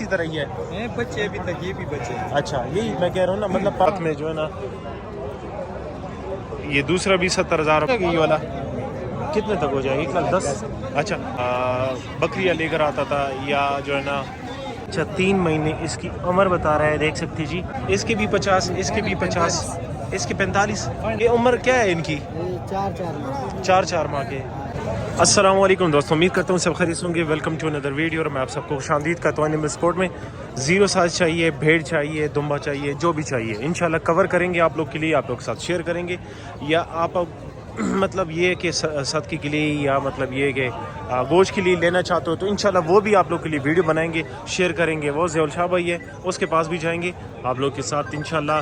اسی طرح ہی ہے بچے ابھی تک یہ بھی بچے ہیں. اچھا یہی میں کہہ رہا ہوں نا مطلب پاک میں جو ہے نا یہ دوسرا بھی 70,000 یہ والا کتنے تک ہو جائے 1,10,000. اچھا بکریاں لے کر آتا تھا یا جو ہے نا اچھا 3 مہینے اس کی عمر بتا رہا ہے دیکھ سکتے جی. اس کے بھی 50 اس کے بھی 50 اس کے 45. یہ عمر کیا ہے ان کی 4 ماہ کے. السلام علیکم دوستوں امید کرتا ہوں سب خیریت ہوں گے. ویلکم ٹو اندر ویڈیو اور میں آپ سب کو خوش آمدید کرتا ہوں. اینیمل سپورٹ میں 0 ساز چاہیے بھیڑ چاہیے دمبا چاہیے جو بھی چاہیے انشاءاللہ کور کریں گے آپ لوگ کے لیے آپ لوگ کے ساتھ شیئر کریں گے. یا آپ مطلب یہ کہ صدقے کے لیے یا مطلب یہ کہ گوشت کے لیے لینا چاہتے ہو تو انشاءاللہ وہ بھی آپ لوگ کے لیے ویڈیو بنائیں گے شیئر کریں گے. وہ ضیاء الشاہ بھائی ہے اس کے پاس بھی جائیں گے آپ لوگ کے ساتھ انشاءاللہ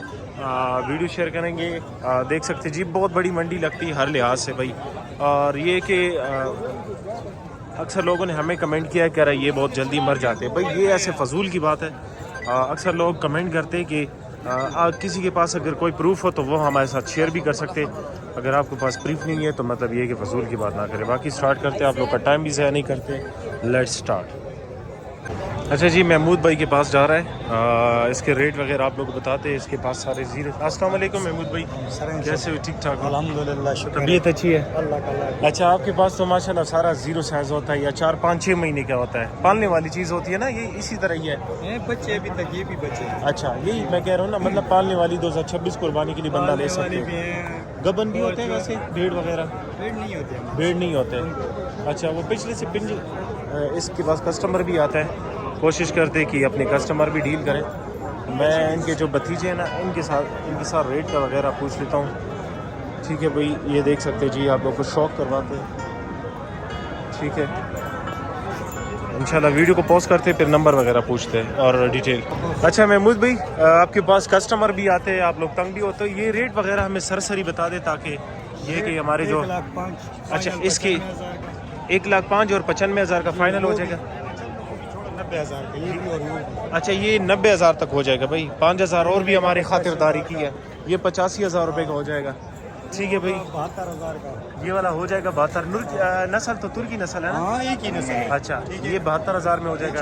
ویڈیو شیئر کریں گے. دیکھ سکتے جی بہت بڑی منڈی لگتی ہے ہر لحاظ سے بھائی. اور یہ کہ اکثر لوگوں نے ہمیں کمنٹ کیا کہہ رہا ہے یہ بہت جلدی مر جاتے ہیں. بھائی یہ ایسے فضول کی بات ہے. اکثر لوگ کمنٹ کرتے ہیں کہ کسی کے پاس اگر کوئی پروف ہو تو وہ ہمارے ساتھ شیئر بھی کر سکتے. اگر آپ کے پاس پروف نہیں ہے تو مطلب یہ کہ فضول کی بات نہ کرے. باقی سٹارٹ کرتے ہیں آپ لوگ کا ٹائم بھی ضائع نہیں کرتے. Let's start. اچھا جی محمود بھائی کے پاس جا رہا ہے. اس کے ریٹ وغیرہ آپ لوگ بتاتے ہیں. اس کے پاس سارے زیرو. السلام علیکم محمود بھائی کیسے ہو ٹھیک ٹھاک الحمدللہ شکر طبیعت اچھی ہے اللہ کا. اچھا آپ کے پاس تو ماشاءاللہ سارا زیرو سائز ہوتا ہے یا 4-5-6 مہینے کا ہوتا ہے پالنے والی چیز ہوتی ہے نا یہ اسی طرح ہی ہے بچے ابھی تک یہ بھی بچے ہیں. اچھا یہی میں کہہ رہا ہوں نا مطلب پالنے والی 2026 قربانی کے لیے بندہ لے سکتے بھی ہیں. ہیں گبن بھی ہوتے ہیں ویسے بھیڑ وغیرہ بھیڑ نہیں ہوتے ہیں. بھیڑ نہیں ہوتے. اچھا وہ پچھلے سے پنج اس کے پاس کسٹمر بھی آتا ہے کوشش کرتے کہ اپنے کسٹمر بھی ڈیل کریں. میں ان کے جو بھتیجے ہیں نا ان کے ساتھ ریٹ کا وغیرہ پوچھ لیتا ہوں. ٹھیک ہے بھائی یہ دیکھ سکتے جی آپ لوگ کو شوق کرواتے ہیں. ٹھیک ہے انشاءاللہ ویڈیو کو پوز کرتے پھر نمبر وغیرہ پوچھتے ہیں اور ڈیٹیل. اچھا محمود بھائی آپ کے پاس کسٹمر بھی آتے ہیں آپ لوگ تنگ بھی ہوتے یہ ریٹ وغیرہ ہمیں سرسری بتا دیں تاکہ یہ کہ ہمارے جو 1,05,000 اچھا اس کی 1,05,000 اور 95,000 کا فائنل ہو جائے گا. 90,000 اچھا یہ 90,000 تک ہو جائے گا بھائی. 5,000 اور بھی ہماری خاطرداری کی ہے. یہ 85,000 روپے کا ہو جائے گا. ٹھیک ہے بھائی 72,000 کا. یہ والا ہو جائے گا 72. نسل تو ترکی نسل ہے نا. ہاں ایک ہی نسل ہے. اچھا یہ 72,000 میں ہو جائے گا.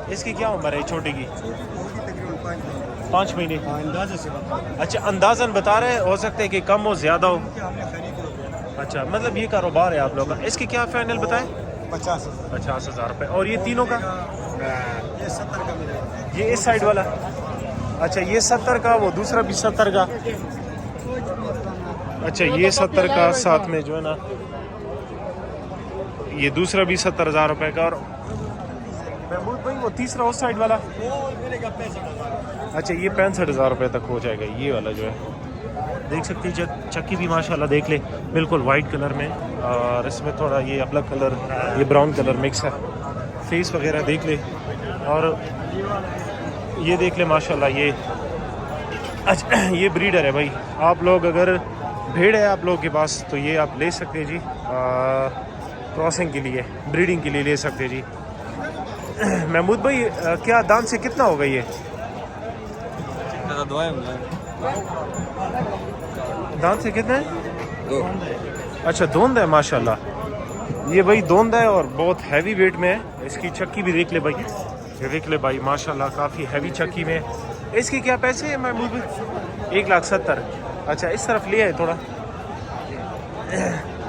اس کی کیا عمر ہے چھوٹے کی 5 مہینے. اندازے سے اچھا اندازاً بتا رہے ہو سکتے ہیں کہ کم ہو زیادہ ہو. ہم نے خرید روپے. اچھا مطلب یہ کاروبار ہے آپ لوگوں کا. اس کی کیا فائنل بتائیں 50,000 روپے. اور یہ تینوں کا یہ 70 کا ملے گا. یہ اس سائڈ والا اچھا یہ 70 کا وہ دوسرا بھی 70 کا. اچھا یہ 70 کا ساتھ میں جو ہے نا یہ دوسرا بھی 70,000 روپے کا. اور محمود بھائی وہ تیسرا اس سائڈ والا وہ ملے گا 65,000. اچھا یہ 65,000 روپے تک ہو جائے گا. یہ والا جو ہے دیکھ سکتی چکی بھی ماشاءاللہ دیکھ لے بالکل وائٹ کلر میں اور اس میں تھوڑا یہ ابلک کلر یہ براؤن کلر مکس ہے. فیس وغیرہ دیکھ لے اور یہ دیکھ لے ماشاءاللہ یہ اچھا یہ بریڈر ہے بھائی. آپ لوگ اگر بھیڑ ہے آپ لوگوں کے پاس تو یہ آپ لے سکتے جی کراسنگ کے لیے بریڈنگ کے لیے لے سکتے جی. محمود بھائی کیا دان سے کتنا ہوگا یہ دان سے کتنا ہے اچھا دوند ہے ماشاءاللہ. یہ بھائی دوند ہے اور بہت ہیوی ویٹ میں ہے. اس کی چکی بھی دیکھ لے بھائی یہ دیکھ لے بھائی ماشاءاللہ کافی ہیوی چکی میں. اس کی کیا پیسے ہیں محمود بھائی 1,70,000. اچھا اس طرف لیا ہے تھوڑا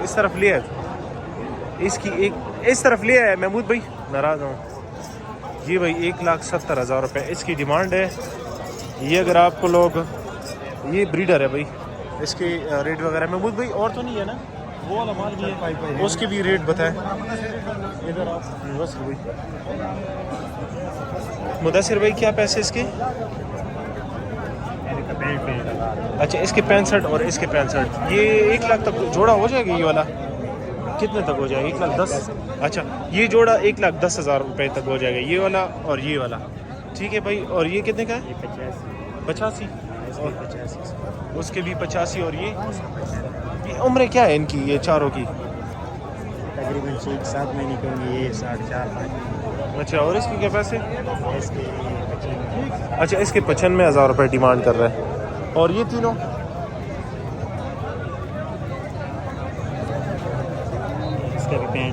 اس طرف لیا ہے اس کی ایک اس طرف لیا ہے محمود بھائی ناراض ہوں. جی بھائی 1,70,000 روپے اس کی ڈیمانڈ ہے. یہ اگر آپ کو لوگ یہ بریڈر ہے بھائی اس کے ریٹ وغیرہ محمود بھائی اور تو نہیں ہے نا وہ والا مال بھی ہے اس کے بھی ریٹ بتائیں ادھر آپ مدثر بھائی. مدثر بھائی کیا پیسے اس کے اچھا اس کے 65 اور اس کے 65 یہ 1,00,000 تک جوڑا ہو جائے گا. یہ والا کتنے تک ہو جائے گا 1,10,000. اچھا یہ جوڑا 1,10,000 روپے تک ہو جائے گا یہ والا اور یہ والا. ٹھیک ہے بھائی اور یہ کتنے کا ہے 85 اس کے بھی 85 اور یہ عمریں کیا ہے ان کی یہ چاروں کی تقریباً 7 مہینے کے ہوں گے. یہ 4.5. اچھا اور اس کے کیا پیسے اس کے 95. اچھا اس کے 95,000 روپے ڈیمانڈ کر رہے ہیں. اور یہ تینوں اس کا بھی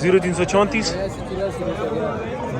0334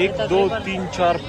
1 2 3 4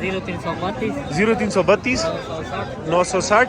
0332 0332 960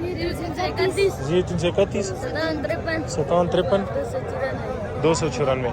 0331 5753 294।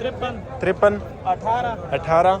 53 18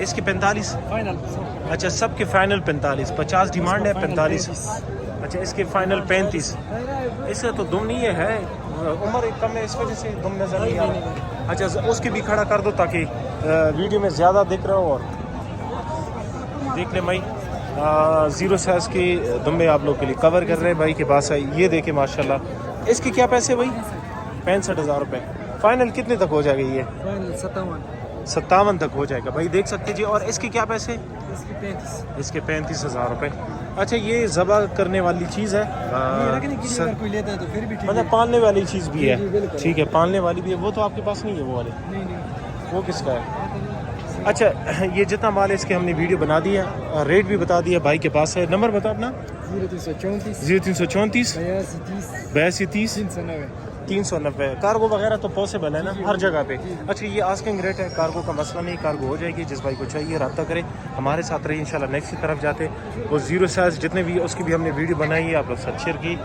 اس کی 45. فائنل اچھا سب کے فائنل 45. 50 ڈیمانڈ ہے, 45. اچھا اس کے فائنل 35. اس کا تو دم نہیں ہے, عمر ایک کم ہے اس وجہ سے دم نظر نہیں آ رہا. اچھا اس کی بھی کھڑا کر دو تاکہ ویڈیو میں زیادہ دکھ رہا ہو. اور دیکھ لیں بھائی 0 سائز کی دمبے آپ لوگ کے لیے کور کر رہے ہیں بھائی کے پاس ہے. یہ دیکھیں ماشاءاللہ. اس کی کیا پیسے بھائی؟ 65,000 روپے. فائنل کتنے تک ہو جائے گا یہ؟ فائنل 57 تک ہو جائے گا بھائی, دیکھ سکتے جی. اور اس کی کیا پیسے؟ اس کی 35. اس کے 35,000 روپے. اچھا یہ ذبح کرنے والی چیز ہے, رکھنے کے لیے اگر کوئی لیتا ہے تو پھر بھی ٹھیک ہے. مطلب پالنے والی چیز بھی ہے. جی بالکل. ٹھیک ہے پالنے والی بھی ہے. وہ تو آپ کے پاس نہیں ہے وہ والے؟ نہیں وہ کس کا ہے؟ اچھا یہ جتنا مال ہے اس کے ہم نے ویڈیو بنا دی ہے, ریٹ بھی بتا دیا بھائی کے پاس ہے. نمبر بتا اپنا. 0334 82 30 390. کارگو وغیرہ تو پاسبل ہے نا ہر جگہ پہ. اچھا یہ آسکنگ ریٹ ہے, کارگو کا مسئلہ نہیں, کارگو ہو جائے گی. جس بھائی کو چاہیے رابطہ کرے, ہمارے ساتھ رہی. انشاءاللہ نیکسٹ کی طرف جاتے. وہ 0 سائز جتنے بھی اس کی بھی ہم نے ویڈیو بنائی ہے, آپ لوگ ساتھ شیئر کی.